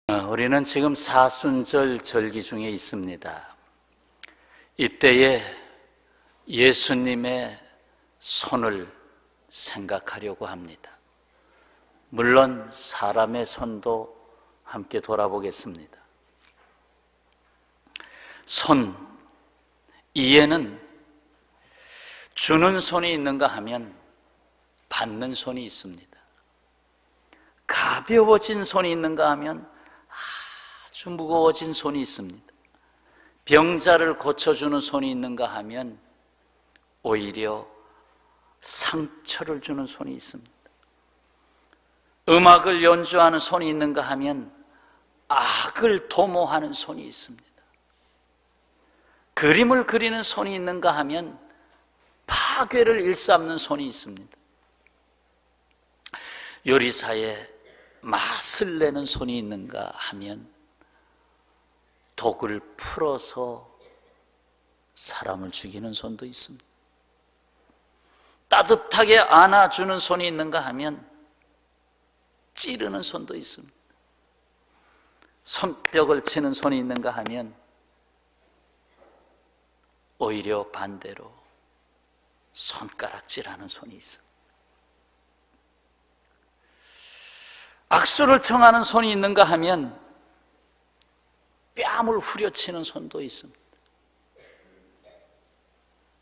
우리는 지금 사순절 절기 중에 있습니다. 이때에 예수님의 손을 생각하려고 합니다. 물론 사람의 손도 함께 돌아보겠습니다. 손, 이에는 주는 손이 있는가 하면 받는 손이 있습니다. 가벼워진 손이 있는가 하면 아주 무거워진 손이 있습니다. 병자를 고쳐주는 손이 있는가 하면 오히려 상처를 주는 손이 있습니다. 음악을 연주하는 손이 있는가 하면 악을 도모하는 손이 있습니다. 그림을 그리는 손이 있는가 하면 파괴를 일삼는 손이 있습니다. 요리사에 맛을 내는 손이 있는가 하면 독을 풀어서 사람을 죽이는 손도 있습니다. 따뜻하게 안아주는 손이 있는가 하면 찌르는 손도 있습니다. 손뼉을 치는 손이 있는가 하면 오히려 반대로 손가락질하는 손이 있습니다. 악수를 청하는 손이 있는가 하면 뺨을 후려치는 손도 있습니다.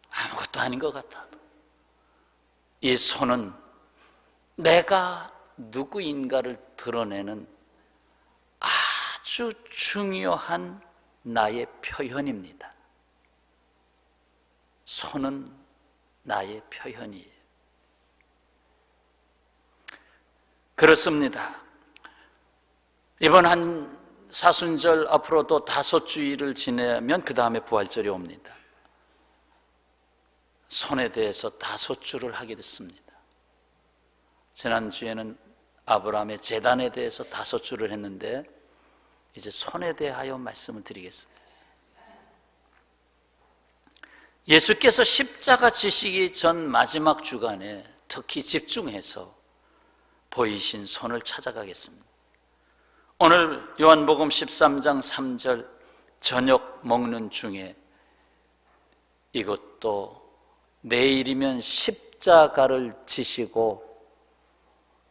아무것도 아닌 것 같아도 이 손은 내가 누구인가를 드러내는 아주 중요한 나의 표현입니다. 손은 나의 표현이에요. 그렇습니다. 이번 한 사순절 앞으로도 5주일을 지내면 그 다음에 부활절이 옵니다. 손에 대해서 5주를 하게 됐습니다. 지난주에는 아브라함의 제단에 대해서 5주를 했는데 이제 손에 대하여 말씀을 드리겠습니다. 예수께서 십자가 지시기 전 마지막 주간에 특히 집중해서 보이신 손을 찾아가겠습니다. 오늘 요한복음 13장 3절 저녁 먹는 중에 이것도 내일이면 십자가를 지시고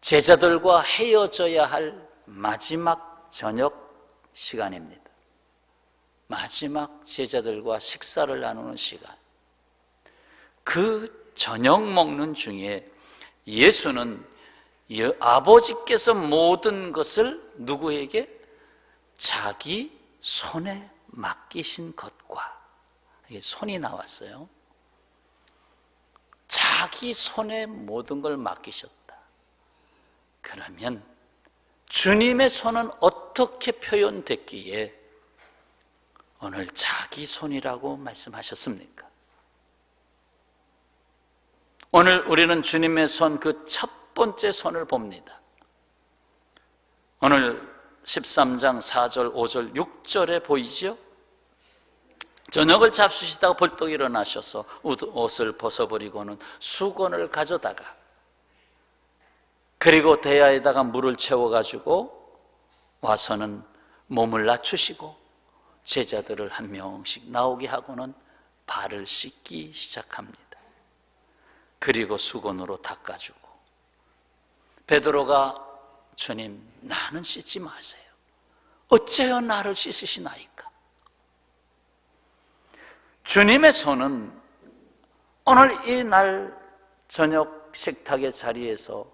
제자들과 헤어져야 할 마지막 저녁 시간입니다. 마지막 제자들과 식사를 나누는 시간. 그 저녁 먹는 중에 예수는 아버지께서 모든 것을 누구에게? 자기 손에 맡기신 것과, 이게 손이 나왔어요. 자기 손에 모든 걸 맡기셨다. 그러면 주님의 손은 어떻게 표현됐기에 오늘 자기 손이라고 말씀하셨습니까? 오늘 우리는 주님의 손, 그 첫 번째 손을 봅니다. 오늘 13장 4절, 5절, 6절에 보이죠? 저녁을 잡수시다가 벌떡 일어나셔서 옷을 벗어버리고는 수건을 가져다가 그리고 대야에다가 물을 채워가지고 와서는 몸을 낮추시고 제자들을 한 명씩 나오게 하고는 발을 씻기 시작합니다. 그리고 수건으로 닦아주고 베드로가 주님, 나는 씻지 마세요. 어째요 나를 씻으시나이까? 주님의 손은 오늘 이 날 저녁 식탁의 자리에서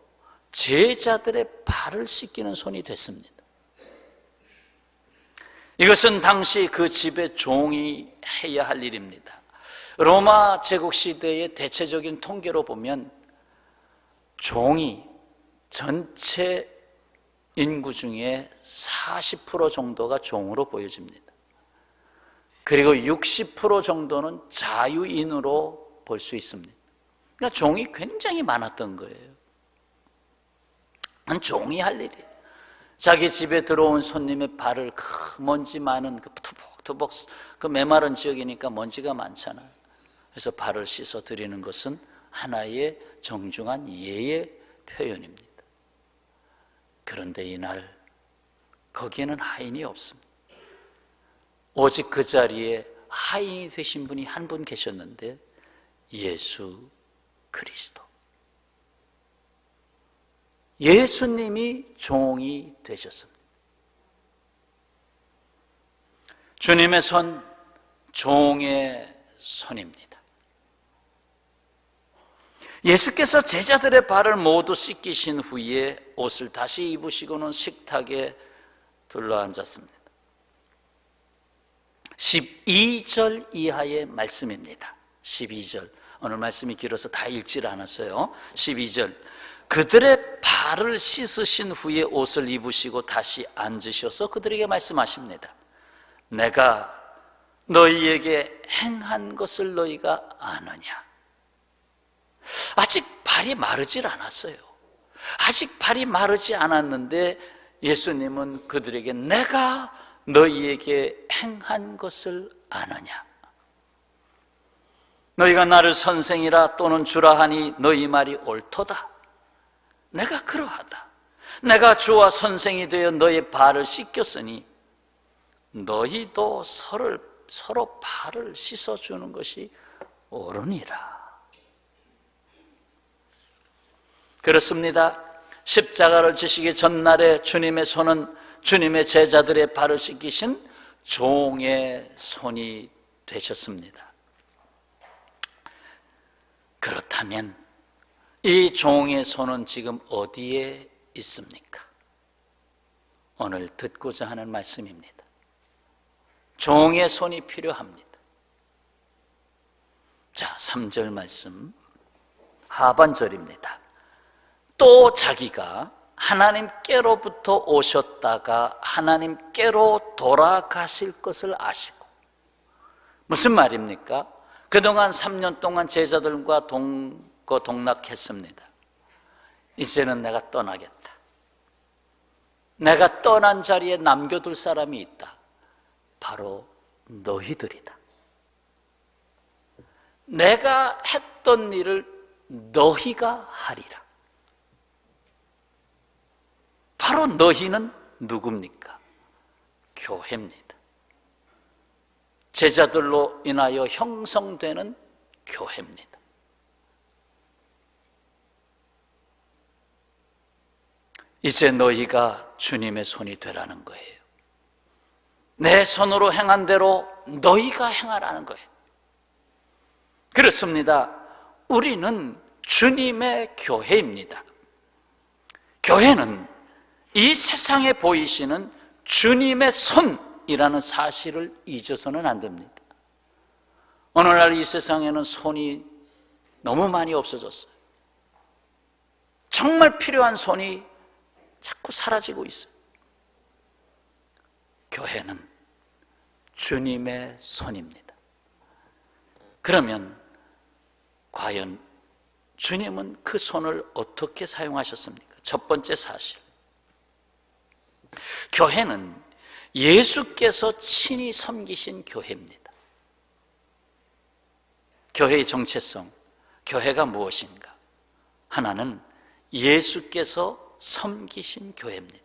제자들의 발을 씻기는 손이 됐습니다. 이것은 당시 그 집의 종이 해야 할 일입니다. 로마 제국 시대의 대체적인 통계로 보면 종이 전체 인구 중에 40% 정도가 종으로 보여집니다. 그리고 60% 정도는 자유인으로 볼 수 있습니다. 그러니까 종이 굉장히 많았던 거예요. 종이 할 일이에요. 자기 집에 들어온 손님의 발을 그 먼지 많은 그 투벅투벅 그 메마른 지역이니까 먼지가 많잖아요. 그래서 발을 씻어 드리는 것은 하나의 정중한 예의 표현입니다. 그런데 이날 거기에는 하인이 없습니다. 오직 그 자리에 하인이 되신 분이 한 분 계셨는데 예수 그리스도, 예수님이 종이 되셨습니다. 주님의 손, 종의 손입니다. 예수께서 제자들의 발을 모두 씻기신 후에 옷을 다시 입으시고는 식탁에 둘러앉았습니다. 12절 이하의 말씀입니다. 12절, 오늘 말씀이 길어서 다 읽질 않았어요. 12절, 그들의 발을 씻으신 후에 옷을 입으시고 다시 앉으셔서 그들에게 말씀하십니다. 내가 너희에게 행한 것을 너희가 아느냐? 아직 발이 마르질 않았어요. 아직 발이 마르지 않았는데 예수님은 그들에게 내가 너희에게 행한 것을 아느냐? 너희가 나를 선생이라 또는 주라 하니 너희 말이 옳도다. 내가 그러하다. 내가 주와 선생이 되어 너희 발을 씻겼으니 너희도 서로 발을 씻어주는 것이 옳으니라. 그렇습니다. 십자가를 지시기 전날에 주님의 손은 주님의 제자들의 발을 씻기신 종의 손이 되셨습니다. 그렇다면 이 종의 손은 지금 어디에 있습니까? 오늘 듣고자 하는 말씀입니다. 종의 손이 필요합니다. 자, 3절 말씀 하반절입니다. 또 자기가 하나님께로부터 오셨다가 하나님께로 돌아가실 것을 아시고, 무슨 말입니까? 그동안 3년 동안 제자들과 동거동락했습니다. 이제는 내가 떠나겠다. 내가 떠난 자리에 남겨둘 사람이 있다. 바로 너희들이다. 내가 했던 일을 너희가 하리라. 바로 너희는 누굽니까? 교회입니다. 제자들로 인하여 형성되는 교회입니다. 이제 너희가 주님의 손이 되라는 거예요. 내 손으로 행한 대로 너희가 행하라는 거예요. 그렇습니다. 우리는 주님의 교회입니다. 교회는 이 세상에 보이시는 주님의 손이라는 사실을 잊어서는 안 됩니다. 오늘날 이 세상에는 손이 너무 많이 없어졌어요. 정말 필요한 손이 자꾸 사라지고 있어요. 교회는 주님의 손입니다. 그러면 과연 주님은 그 손을 어떻게 사용하셨습니까? 첫 번째 사실, 교회는 예수께서 친히 섬기신 교회입니다. 교회의 정체성, 교회가 무엇인가? 하나는 예수께서 섬기신 교회입니다.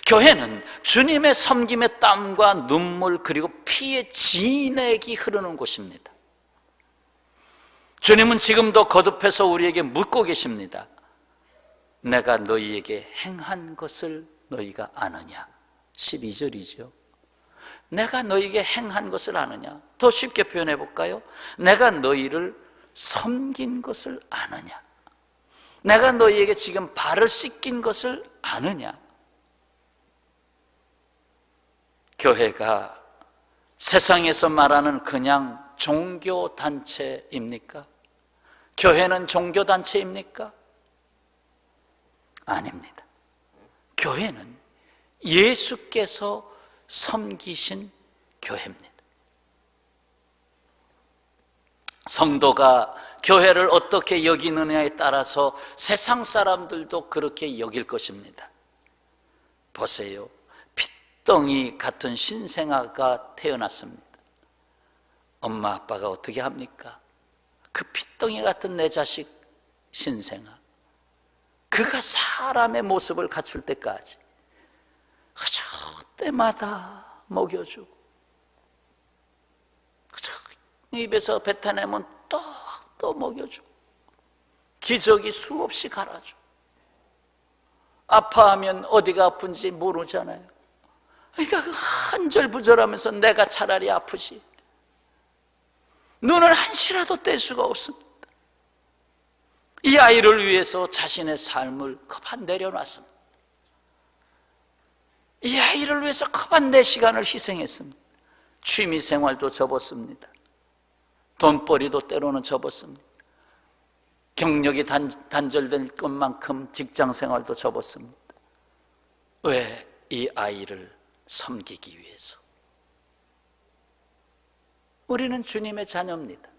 교회는 주님의 섬김의 땀과 눈물 그리고 피의 진액이 흐르는 곳입니다. 주님은 지금도 거듭해서 우리에게 묻고 계십니다. 내가 너희에게 행한 것을 너희가 아느냐? 12절이죠. 내가 너희에게 행한 것을 아느냐? 더 쉽게 표현해 볼까요? 내가 너희를 섬긴 것을 아느냐? 내가 너희에게 지금 발을 씻긴 것을 아느냐? 교회가 세상에서 말하는 그냥 종교단체입니까? 교회는 종교단체입니까? 아닙니다. 교회는 예수께서 섬기신 교회입니다. 성도가 교회를 어떻게 여기느냐에 따라서 세상 사람들도 그렇게 여길 것입니다. 보세요. 핏덩이 같은 신생아가 태어났습니다. 엄마 아빠가 어떻게 합니까? 그 핏덩이 같은 내 자식 신생아, 그가 사람의 모습을 갖출 때까지, 그저 때마다 먹여주고, 그저 입에서 뱉어내면 또 먹여주고, 기저귀 수없이 갈아주고, 아파하면 어디가 아픈지 모르잖아요. 그러니까 그 한절부절하면서 내가 차라리 아프지 눈을 한시라도 뗄 수가 없습니다. 이 아이를 위해서 자신의 삶을 거반 내려놨습니다. 이 아이를 위해서 거반 내 시간을 희생했습니다. 취미생활도 접었습니다. 돈벌이도 때로는 접었습니다. 경력이 단절될 것만큼 직장생활도 접었습니다. 왜? 이 아이를 섬기기 위해서. 우리는 주님의 자녀입니다.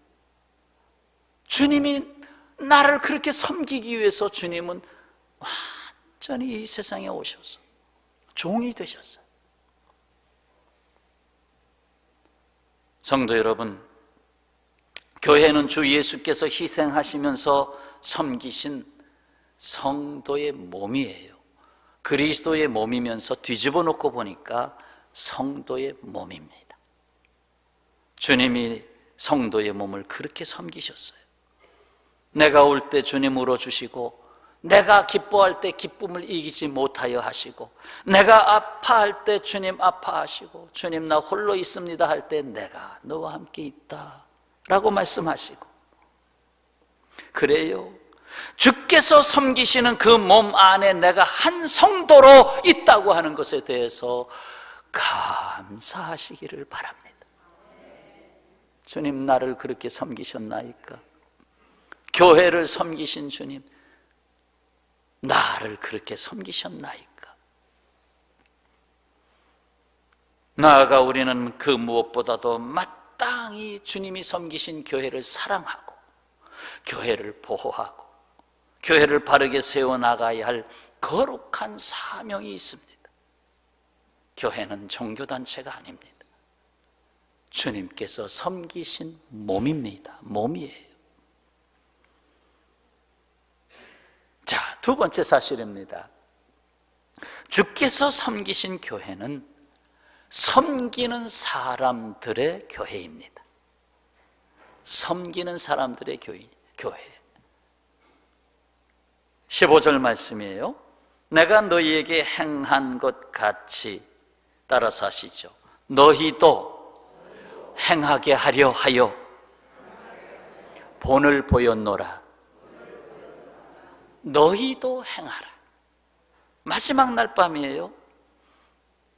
주님이 나를 그렇게 섬기기 위해서 주님은 완전히 이 세상에 오셔서 종이 되셨어요. 성도 여러분, 교회는 주 예수께서 희생하시면서 섬기신 성도의 몸이에요. 그리스도의 몸이면서 뒤집어 놓고 보니까 성도의 몸입니다. 주님이 성도의 몸을 그렇게 섬기셨어요. 내가 올 때 주님 울어주시고, 내가 기뻐할 때 기쁨을 이기지 못하여 하시고, 내가 아파할 때 주님 아파하시고, 주님 나 홀로 있습니다 할 때 내가 너와 함께 있다 라고 말씀하시고, 그래요, 주께서 섬기시는 그 몸 안에 내가 한 성도로 있다고 하는 것에 대해서 감사하시기를 바랍니다. 주님 나를 그렇게 섬기셨나이까? 교회를 섬기신 주님 나를 그렇게 섬기셨나이까? 나아가 우리는 그 무엇보다도 마땅히 주님이 섬기신 교회를 사랑하고, 교회를 보호하고, 교회를 바르게 세워나가야 할 거룩한 사명이 있습니다. 교회는 종교단체가 아닙니다. 주님께서 섬기신 몸입니다. 몸이에요. 자, 두 번째 사실입니다. 주께서 섬기신 교회는 섬기는 사람들의 교회입니다. 섬기는 사람들의 교회. 15절 말씀이에요. 내가 너희에게 행한 것 같이, 따라서 하시죠. 너희도 행하게 하려 하여 본을 보였노라. 너희도 행하라. 마지막 날 밤이에요.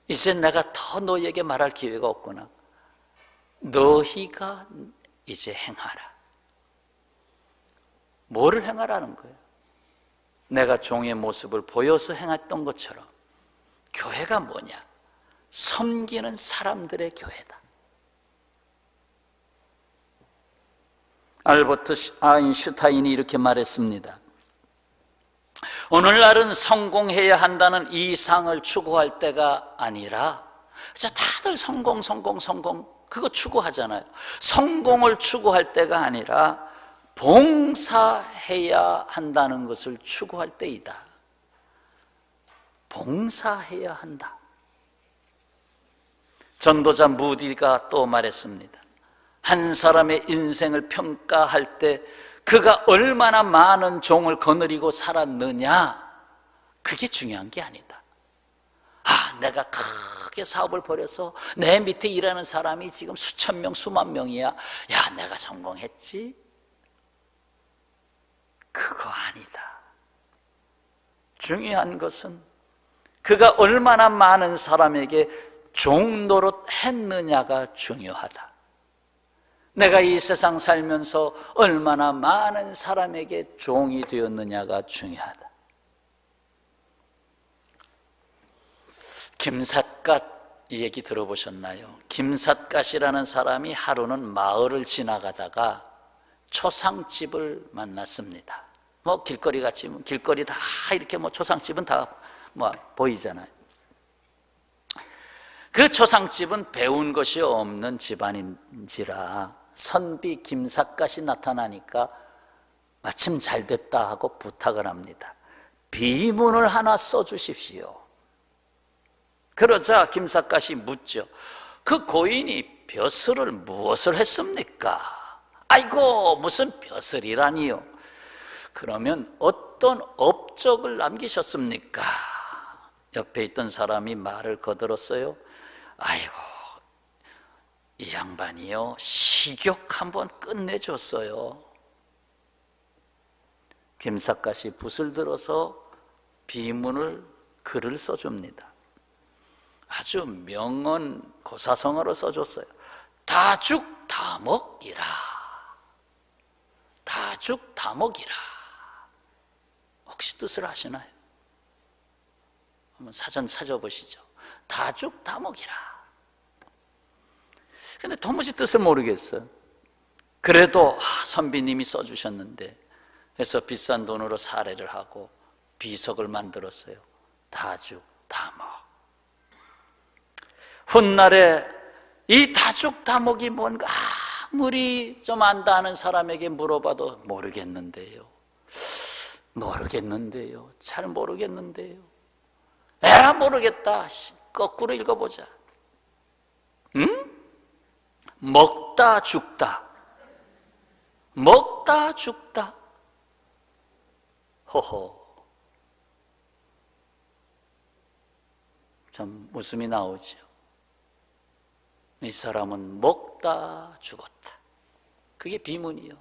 이제 내가 더 너희에게 말할 기회가 없구나. 너희가 이제 행하라. 뭐를 행하라는 거예요? 내가 종의 모습을 보여서 행했던 것처럼 교회가 뭐냐? 섬기는 사람들의 교회다. 알버트 아인슈타인이 이렇게 말했습니다. 오늘날은 성공해야 한다는 이상을 추구할 때가 아니라, 다들 성공 그거 추구하잖아요. 성공을 추구할 때가 아니라 봉사해야 한다는 것을 추구할 때이다. 봉사해야 한다. 전도자 무디가 또 말했습니다. 한 사람의 인생을 평가할 때 그가 얼마나 많은 종을 거느리고 살았느냐, 그게 중요한 게 아니다. 내가 크게 사업을 벌여서 내 밑에 일하는 사람이 지금 수천 명, 수만 명이야. 야, 내가 성공했지? 그거 아니다. 중요한 것은 그가 얼마나 많은 사람에게 종노릇 했느냐가 중요하다. 내가 이 세상 살면서 얼마나 많은 사람에게 종이 되었느냐가 중요하다. 김삿갓 얘기 들어보셨나요? 김삿갓이라는 사람이 하루는 마을을 지나가다가 초상집을 만났습니다. 길거리 같이, 길거리 다 이렇게 초상집은 다 보이잖아요. 그 초상집은 배운 것이 없는 집안인지라 선비 김삿갓이 나타나니까 마침 잘 됐다 하고 부탁을 합니다. 비문을 하나 써주십시오. 그러자 김삿갓이 묻죠. 그 고인이 벼슬을 무엇을 했습니까? 아이고, 무슨 벼슬이라니요. 그러면 어떤 업적을 남기셨습니까? 옆에 있던 사람이 말을 거들었어요. 아이고, 이 양반이요, 식욕 한번 끝내줬어요. 김삿갓이 붓을 들어서 비문을 글을 써줍니다. 아주 명언 고사성어로 써줬어요. 다죽다먹이라. 다죽다먹이라. 혹시 뜻을 아시나요? 한번 사전 찾아보시죠. 다죽다먹이라. 근데 도무지 뜻을 모르겠어요. 그래도 선비님이 써주셨는데 해서 비싼 돈으로 사례를 하고 비석을 만들었어요. 다죽다먹. 훗날에 이 다죽다먹이 뭔가 아무리 좀 안다 하는 사람에게 물어봐도 모르겠는데요. 잘 모르겠는데요. 에라 모르겠다. 거꾸로 읽어보자. 응? 먹다 죽다. 먹다 죽다. 호호. 좀 웃음이 나오죠. 이 사람은 먹다 죽었다. 그게 비문이요.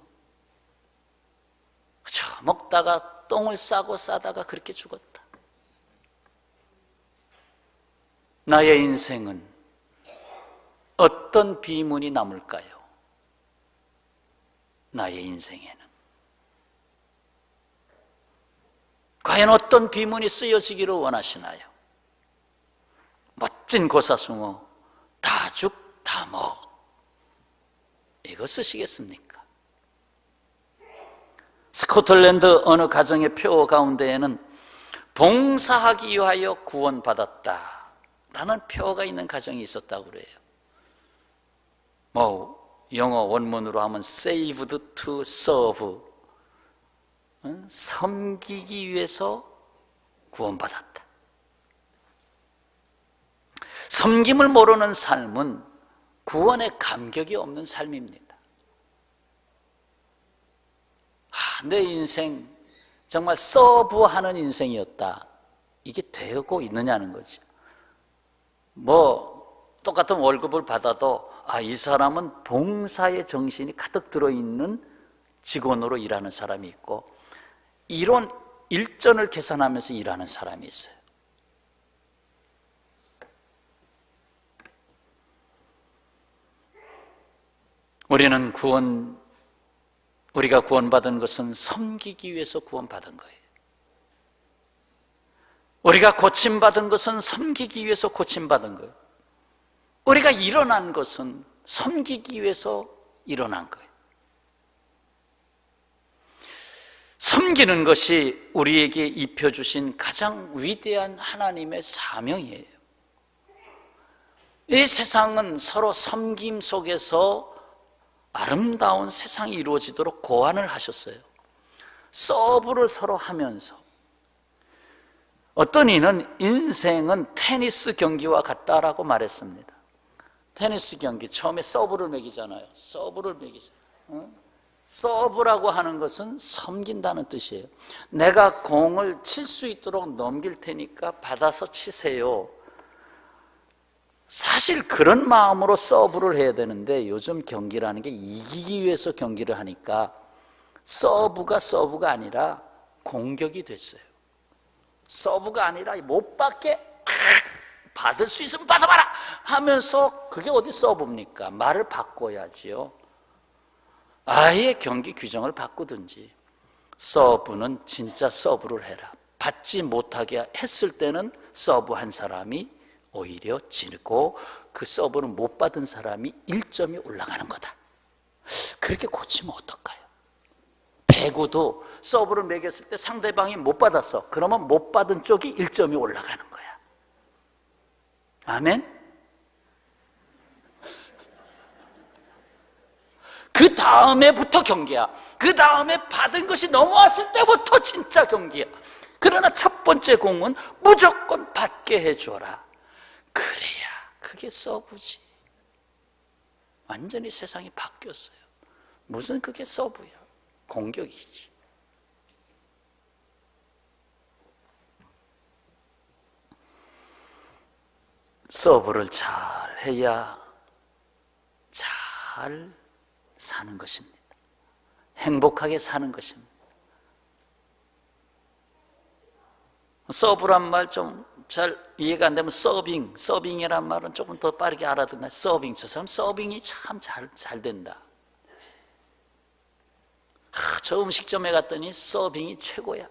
그렇죠. 먹다가 똥을 싸고 싸다가 그렇게 죽었다. 나의 인생은 어떤 비문이 남을까요? 나의 인생에는 과연 어떤 비문이 쓰여지기를 원하시나요? 멋진 고사성어 다죽다먹 이거 쓰시겠습니까? 스코틀랜드 어느 가정의 표 가운데에는 봉사하기 위하여 구원받았다 라는 표가 있는 가정이 있었다고 그래요. 영어 원문으로 하면 saved to serve, 섬기기 위해서 구원받았다. 섬김을 모르는 삶은 구원의 감격이 없는 삶입니다. 내 인생 정말 서브하는 인생이었다. 이게 되고 있느냐는 거죠. 똑같은 월급을 받아도 이 사람은 봉사의 정신이 가득 들어있는 직원으로 일하는 사람이 있고 이런 일전을 계산하면서 일하는 사람이 있어요. 우리가 구원받은 것은 섬기기 위해서 구원받은 거예요. 우리가 고침받은 것은 섬기기 위해서 고침받은 거예요. 우리가 일어난 것은 섬기기 위해서 일어난 거예요. 섬기는 것이 우리에게 입혀주신 가장 위대한 하나님의 사명이에요. 이 세상은 서로 섬김 속에서 아름다운 세상이 이루어지도록 고안을 하셨어요. 서브를 서로 하면서. 어떤 이는 인생은 테니스 경기와 같다라고 말했습니다. 테니스 경기 처음에 서브를 매기잖아요. 서브를 매기잖아요. 서브라고 하는 것은 섬긴다는 뜻이에요. 내가 공을 칠 수 있도록 넘길 테니까 받아서 치세요. 사실 그런 마음으로 서브를 해야 되는데 요즘 경기라는 게 이기기 위해서 경기를 하니까 서브가 아니라 공격이 됐어요. 서브가 아니라 못 받게 받을 수 있으면 받아봐라 하면서 그게 어디 서브입니까? 말을 바꿔야지요. 아예 경기 규정을 바꾸든지 서브는 진짜 서브를 해라. 받지 못하게 했을 때는 서브한 사람이 오히려 지고 그 서브는 못 받은 사람이 1점이 올라가는 거다. 그렇게 고치면 어떨까요? 배구도 서브를 매겼을 때 상대방이 못 받았어. 그러면 못 받은 쪽이 1점이 올라가는 거야. 아멘? 그 다음에부터 경기야. 그 다음에 받은 것이 넘어왔을 때부터 진짜 경기야. 그러나 첫 번째 공은 무조건 받게 해줘라. 그게 서브지. 완전히 세상이 바뀌었어요. 무슨 그게 서브야? 공격이지. 서브를 잘 해야 잘 사는 것입니다. 행복하게 사는 것입니다. 서브란 말 좀 잘 이해가 안 되면 서빙이란 말은 조금 더 빠르게 알아듣나. 서빙, 저 사람 서빙이 참 잘 된다. 저 음식점에 갔더니 서빙이 최고야.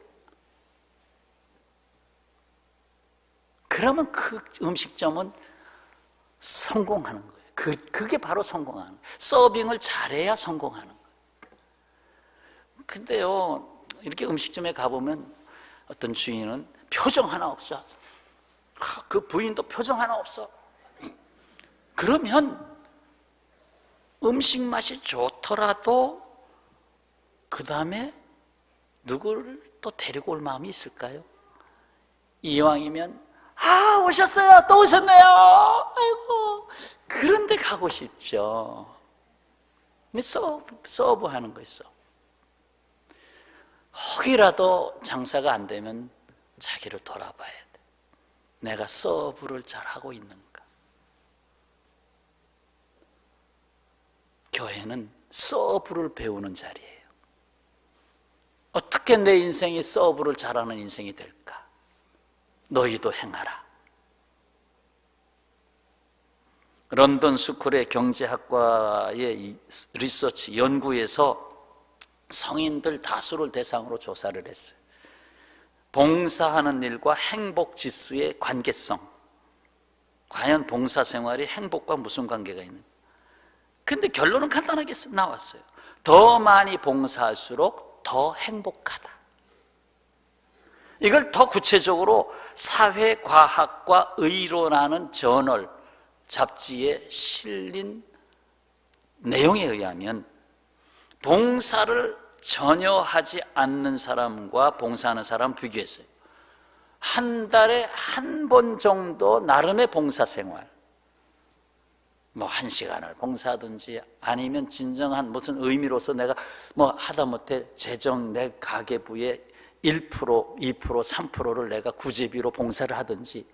그러면 그 음식점은 성공하는 거예요. 그게 바로 성공하는 거예요. 서빙을 잘해야 성공하는 거예요. 근데요, 이렇게 음식점에 가보면 어떤 주인은 표정 하나 없어. 그 부인도 표정 하나 없어. 그러면 음식 맛이 좋더라도 그 다음에 누구를 또 데리고 올 마음이 있을까요? 이왕이면 오셨어요. 또 오셨네요. 아이고, 그런데 가고 싶죠. 서브하는 거 있어. 혹이라도 장사가 안 되면 자기를 돌아봐야 돼. 내가 서브를 잘하고 있는가? 교회는 서브를 배우는 자리예요. 어떻게 내 인생이 서브를 잘하는 인생이 될까? 너희도 행하라. 런던 스쿨의 경제학과의 리서치 연구에서 성인들 다수를 대상으로 조사를 했어요. 봉사하는 일과 행복 지수의 관계성. 과연 봉사 생활이 행복과 무슨 관계가 있는가? 근데 결론은 간단하게 나왔어요. 더 많이 봉사할수록 더 행복하다. 이걸 더 구체적으로 사회과학과 의로라는 저널, 잡지에 실린 내용에 의하면 봉사를 전혀 하지 않는 사람과 봉사하는 사람 비교했어요. 한 달에 한 번 정도 나름의 봉사생활, 뭐 1시간을 봉사하든지 아니면 진정한 무슨 의미로서 내가 뭐 하다못해 재정 내 가계부의 1%, 2%, 3%를 내가 구제비로 봉사를 하든지,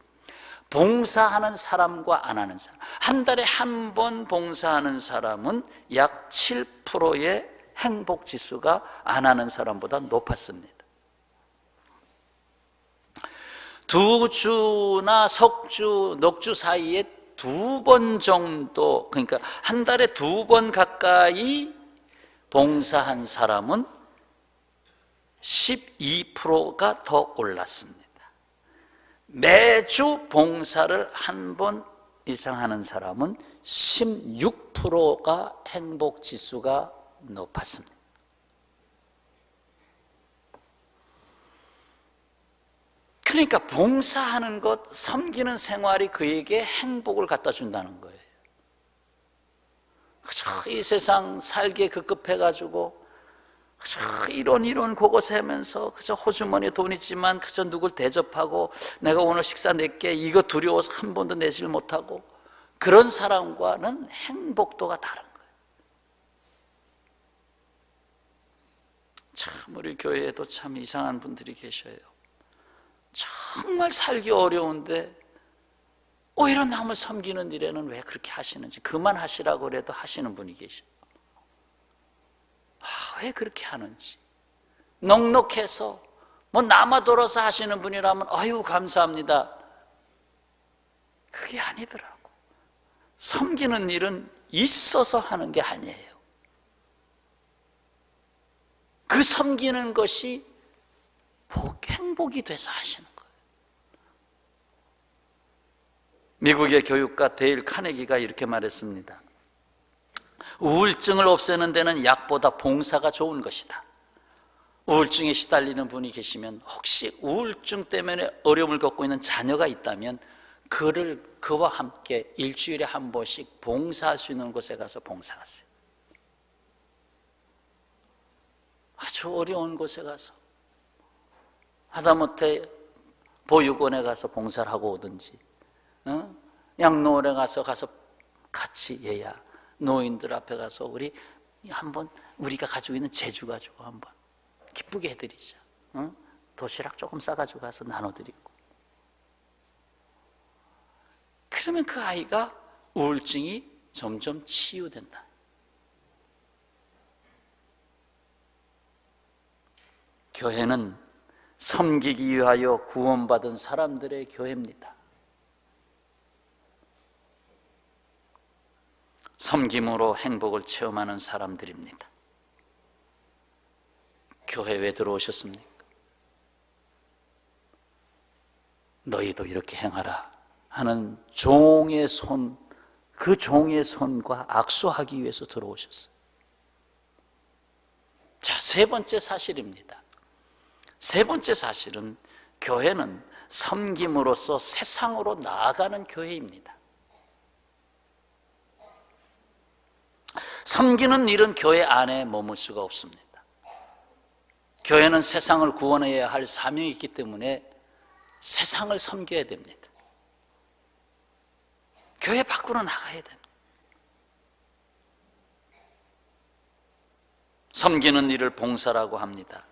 봉사하는 사람과 안 하는 사람, 한 달에 한 번 봉사하는 사람은 약 7%의 행복 지수가 안 하는 사람보다 높았습니다. 2주나 석주, 넉주 사이에 2번 정도, 그러니까 한 달에 2번 가까이 봉사한 사람은 12%가 더 올랐습니다. 매주 봉사를 한 번 이상 하는 사람은 16%가 행복 지수가 높았습니다. 그러니까 봉사하는 것, 섬기는 생활이 그에게 행복을 갖다 준다는 거예요. 이 세상 살기에 급급해가지고 이런 그것 하면서 그저 호주머니에 돈 있지만 그저 누굴 대접하고 내가 오늘 식사 낼게, 이거 두려워서 한 번도 내질 못하고, 그런 사람과는 행복도가 다른 거예요. 참 우리 교회에도 참 이상한 분들이 계셔요. 정말 살기 어려운데 오히려 남을 섬기는 일에는 왜 그렇게 하시는지, 그만하시라고 그래도 하시는 분이 계셔. 왜 그렇게 하는지. 넉넉해서 뭐 남아돌아서 하시는 분이라면 아유 감사합니다. 그게 아니더라고. 섬기는 일은 있어서 하는 게 아니에요. 그 섬기는 것이 행복이 돼서 하시는 거예요. 미국의 교육가 데일 카네기가 이렇게 말했습니다. 우울증을 없애는 데는 약보다 봉사가 좋은 것이다. 우울증에 시달리는 분이 계시면, 혹시 우울증 때문에 어려움을 겪고 있는 자녀가 있다면 그와 함께 일주일에 한 번씩 봉사할 수 있는 곳에 가서 봉사하세요. 아주 어려운 곳에 가서, 하다못해 보육원에 가서 봉사를 하고 오든지, 양로원에 가서 같이 얘야 노인들 앞에 가서 우리 한번 우리가 가지고 있는 제주 가지고 한번 기쁘게 해드리자. 응? 도시락 조금 싸가지고 가서 나눠드리고. 그러면 그 아이가 우울증이 점점 치유된다. 교회는 섬기기 위하여 구원받은 사람들의 교회입니다. 섬김으로 행복을 체험하는 사람들입니다. 교회 왜 들어오셨습니까? 너희도 이렇게 행하라 하는 종의 손, 그 종의 손과 악수하기 위해서 들어오셨어요. 자, 세 번째 사실입니다. 세 번째 사실은 교회는 섬김으로써 세상으로 나아가는 교회입니다. 섬기는 일은 교회 안에 머물 수가 없습니다. 교회는 세상을 구원해야 할 사명이 있기 때문에 세상을 섬겨야 됩니다. 교회 밖으로 나가야 됩니다. 섬기는 일을 봉사라고 합니다.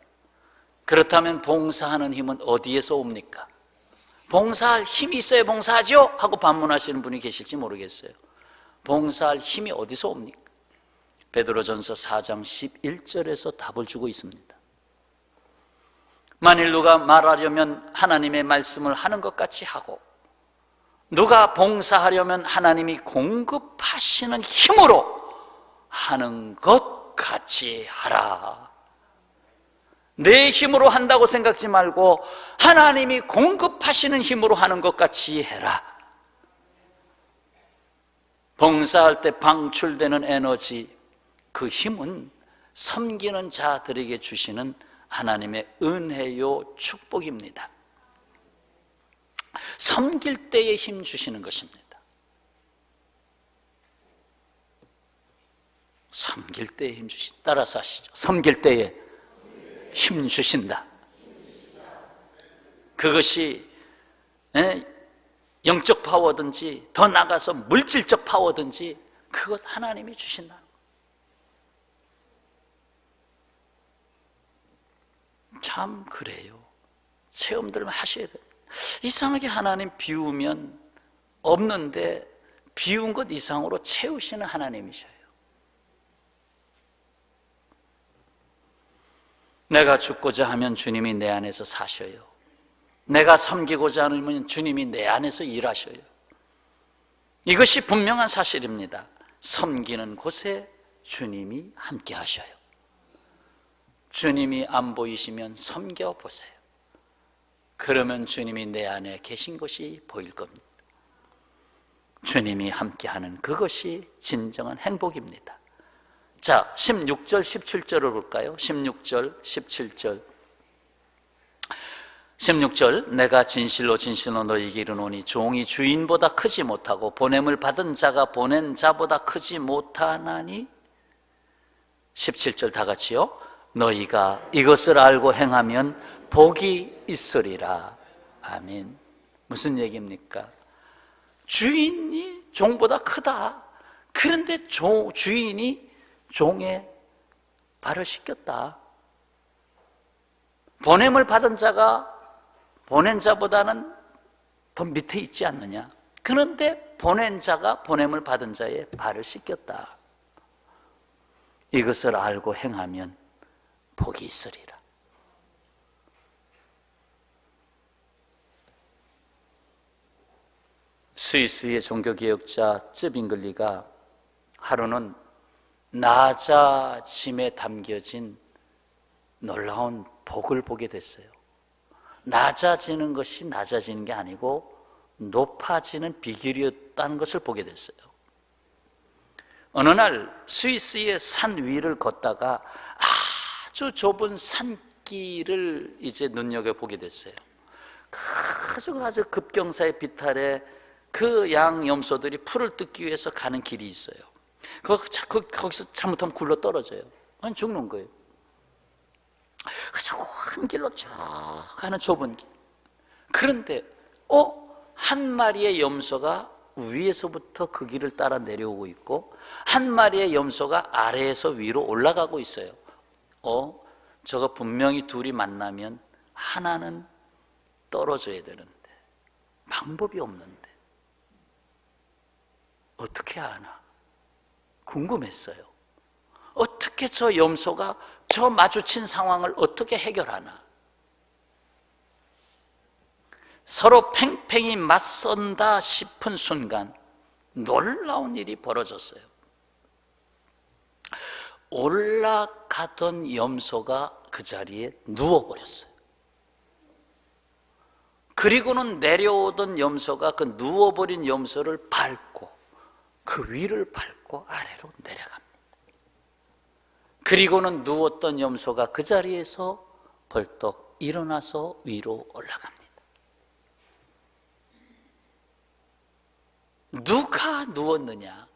그렇다면 봉사하는 힘은 어디에서 옵니까? 봉사할 힘이 있어야 봉사하죠? 하고 반문하시는 분이 계실지 모르겠어요. 봉사할 힘이 어디서 옵니까? 베드로전서 4장 11절에서 답을 주고 있습니다. 만일 누가 말하려면 하나님의 말씀을 하는 것 같이 하고 누가 봉사하려면 하나님이 공급하시는 힘으로 하는 것 같이 하라. 내 힘으로 한다고 생각지 말고 하나님이 공급하시는 힘으로 하는 것 같이 해라. 봉사할 때 방출되는 에너지, 그 힘은 섬기는 자들에게 주시는 하나님의 은혜요 축복입니다. 섬길 때에 힘 주시는 것입니다. 섬길 때에 힘 주신다. 따라서 하시죠. 섬길 때에 힘 주신다. 그것이 영적 파워든지 더 나아가서 물질적 파워든지 그것 하나님이 주신다. 참 그래요. 체험들 하셔야 돼요. 이상하게 하나님 비우면 없는데 비운 것 이상으로 채우시는 하나님이셔요. 내가 죽고자 하면 주님이 내 안에서 사셔요. 내가 섬기고자 하면 주님이 내 안에서 일하셔요. 이것이 분명한 사실입니다. 섬기는 곳에 주님이 함께 하셔요. 주님이 안 보이시면 섬겨보세요. 그러면 주님이 내 안에 계신 것이 보일 겁니다. 주님이 함께하는 그것이 진정한 행복입니다. 자, 16절, 17절을 볼까요? 16절, 17절. 16절, 내가 진실로 진실로 너희에게 이르노니 종이 주인보다 크지 못하고 보냄을 받은 자가 보낸 자보다 크지 못하나니. 17절 다 같이요. 너희가 이것을 알고 행하면 복이 있으리라. 아멘. 무슨 얘기입니까? 주인이 종보다 크다. 그런데 주인이 종의 발을 씻겼다. 보냄을 받은 자가 보낸 자보다는 더 밑에 있지 않느냐. 그런데 보낸 자가 보냄을 받은 자의 발을 씻겼다. 이것을 알고 행하면 복이 있으리라. 스위스의 종교개혁자 쯔빙글리가 하루는 낮아짐에 담겨진 놀라운 복을 보게 됐어요. 낮아지는 것이 낮아지는 게 아니고 높아지는 비결이었다는 것을 보게 됐어요. 어느 날 스위스의 산 위를 걷다가 아주 좁은 산길을 이제 눈여겨보게 됐어요. 아주 급경사의 비탈에 그 양 염소들이 풀을 뜯기 위해서 가는 길이 있어요. 거기서 잘못하면 굴러 떨어져요. 아니 죽는 거예요. 한 길로 쭉 가는 좁은 길. 그런데 한 마리의 염소가 위에서부터 그 길을 따라 내려오고 있고, 한 마리의 염소가 아래에서 위로 올라가고 있어요. 저거 분명히 둘이 만나면 하나는 떨어져야 되는데 방법이 없는데 어떻게 하나 궁금했어요. 어떻게 저 염소가 저 마주친 상황을 어떻게 해결하나. 서로 팽팽히 맞선다 싶은 순간 놀라운 일이 벌어졌어요. 올라가던 염소가 그 자리에 누워버렸어요. 그리고는 내려오던 염소가 그 누워버린 염소를 밟고 그 위를 밟고 아래로 내려갑니다. 그리고는 누웠던 염소가 그 자리에서 벌떡 일어나서 위로 올라갑니다. 누가 누웠느냐?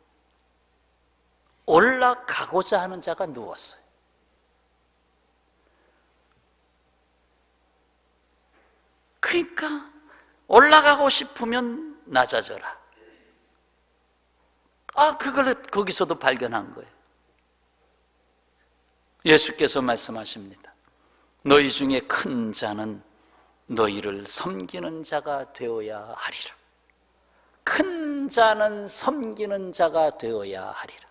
올라가고자 하는 자가 누웠어요. 그러니까 올라가고 싶으면 낮아져라. 그걸 거기서도 발견한 거예요. 예수께서 말씀하십니다. 너희 중에 큰 자는 너희를 섬기는 자가 되어야 하리라. 큰 자는 섬기는 자가 되어야 하리라.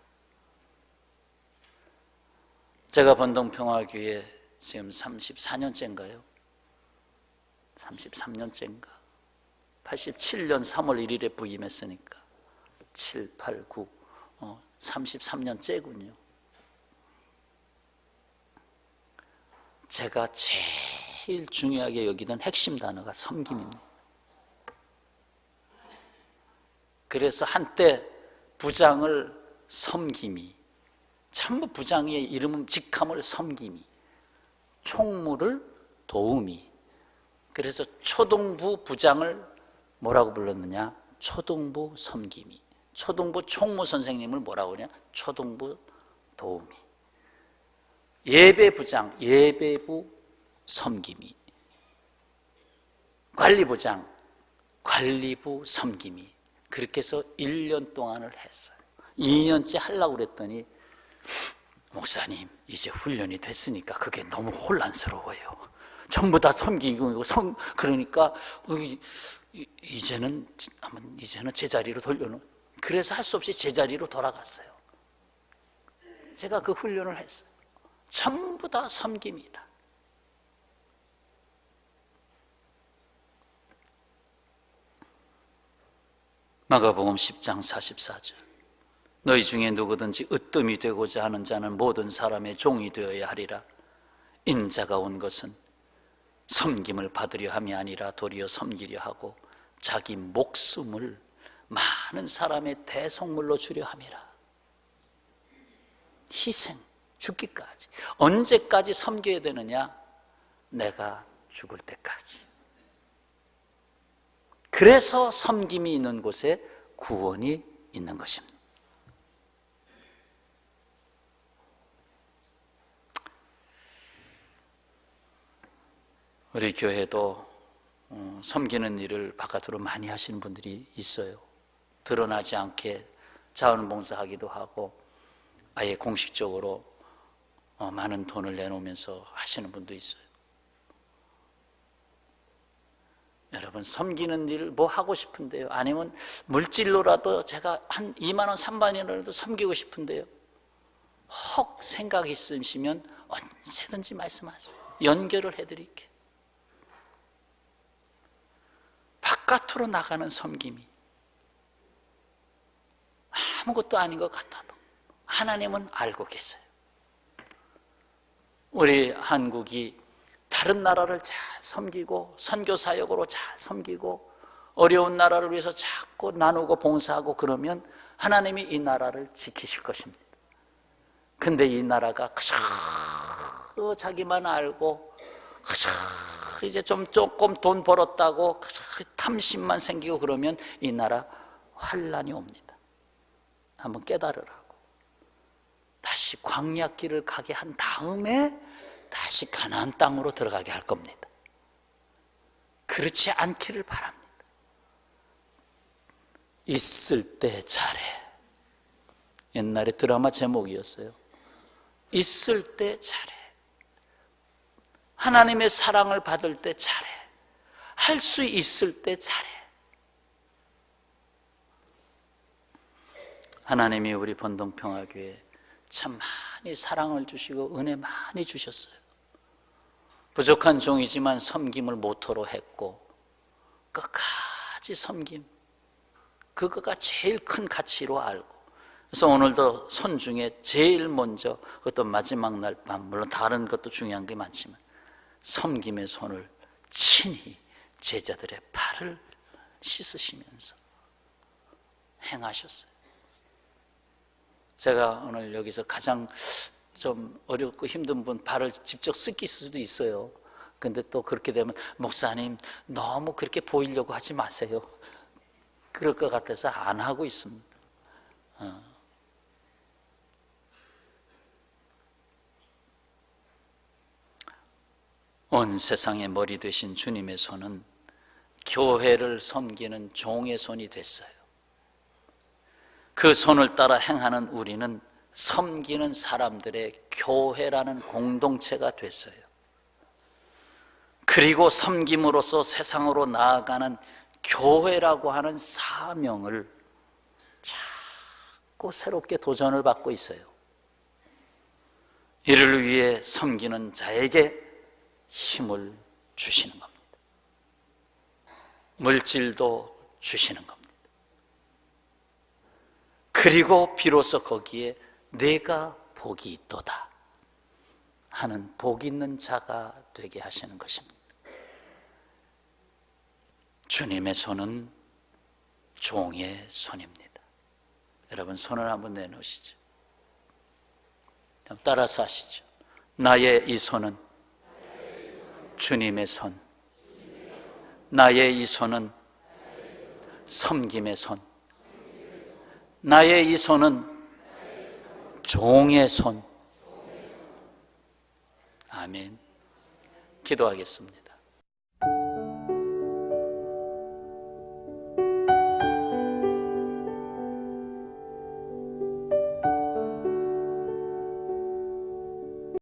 제가 번동평화교회 지금 34년째인가요? 33년째인가? 87년 3월 1일에 부임했으니까 7, 8, 9, 33년째군요. 제가 제일 중요하게 여기는 핵심 단어가 섬김입니다. 그래서 한때 부장을 섬김이, 참모 부장의 이름은 직함을 섬김이, 총무를 도움이. 그래서 초동부 부장을 뭐라고 불렀느냐? 초동부 섬김이. 초동부 총무 선생님을 뭐라고 하냐? 초동부 도움이. 예배부장, 예배부 섬김이. 관리부장, 관리부 섬김이. 그렇게 해서 1년 동안을 했어요. 2년째 하려고 그랬더니 목사님, 이제 훈련이 됐으니까 그게 너무 혼란스러워요. 전부 다 섬기고 그러니까 이제는 제자리로 돌려놓은. 그래서 할 수 없이 제자리로 돌아갔어요. 제가 그 훈련을 했어요. 전부 다 섬김이다. 마가복음 10장 44절. 너희 중에 누구든지 으뜸이 되고자 하는 자는 모든 사람의 종이 되어야 하리라. 인자가 온 것은 섬김을 받으려 함이 아니라 도리어 섬기려 하고 자기 목숨을 많은 사람의 대속물로 주려 함이라. 희생, 죽기까지. 언제까지 섬겨야 되느냐? 내가 죽을 때까지. 그래서 섬김이 있는 곳에 구원이 있는 것입니다. 우리 교회도 섬기는 일을 바깥으로 많이 하시는 분들이 있어요. 드러나지 않게 자원봉사하기도 하고 아예 공식적으로 많은 돈을 내놓으면서 하시는 분도 있어요. 여러분, 섬기는 일 뭐 하고 싶은데요? 아니면 물질로라도 제가 한 2만 원, 3만 원이라도 섬기고 싶은데요? 혹 생각이 있으시면 언제든지 말씀하세요. 연결을 해드릴게요. 바깥으로 나가는 섬김이 아무것도 아닌 것 같아도 하나님은 알고 계세요. 우리 한국이 다른 나라를 잘 섬기고 선교 사역으로 잘 섬기고 어려운 나라를 위해서 자꾸 나누고 봉사하고 그러면 하나님이 이 나라를 지키실 것입니다. 근데 이 나라가 그저 자기만 알고 그저 이제 조금 돈 벌었다고 그저 탐심만 생기고 그러면 이 나라 환란이 옵니다. 한번 깨달으라고. 다시 광야길을 가게 한 다음에 다시 가나안 땅으로 들어가게 할 겁니다. 그렇지 않기를 바랍니다. 있을 때 잘해. 옛날에 드라마 제목이었어요. 있을 때 잘해. 하나님의 사랑을 받을 때 잘해. 할 수 있을 때 잘해. 하나님이 우리 본동평화교회에 참 많이 사랑을 주시고 은혜 많이 주셨어요. 부족한 종이지만 섬김을 모토로 했고 끝까지 섬김, 그거가 제일 큰 가치로 알고, 그래서 오늘도 손 중에 제일 먼저, 그것도 마지막 날 밤, 물론 다른 것도 중요한 게 많지만 섬김의 손을 친히 제자들의 발을 씻으시면서 행하셨어요. 제가 오늘 여기서 가장 좀 어렵고 힘든 분 발을 직접 씻길 수도 있어요. 근데 또 그렇게 되면 목사님 너무 그렇게 보이려고 하지 마세요. 그럴 것 같아서 안 하고 있습니다. 온 세상의 머리 되신 주님의 손은 교회를 섬기는 종의 손이 됐어요. 그 손을 따라 행하는 우리는 섬기는 사람들의 교회라는 공동체가 됐어요. 그리고 섬김으로써 세상으로 나아가는 교회라고 하는 사명을 자꾸 새롭게 도전을 받고 있어요. 이를 위해 섬기는 자에게 힘을 주시는 겁니다. 물질도 주시는 겁니다. 그리고 비로소 거기에 내가 복이 있도다 하는 복 있는 자가 되게 하시는 것입니다. 주님의 손은 종의 손입니다. 여러분 손을 한번 내놓으시죠. 따라서 하시죠. 나의 이 손은 주님의 손, 나의 이 손은 섬김의 손, 나의 이 손은 종의 손. 아멘. 기도하겠습니다.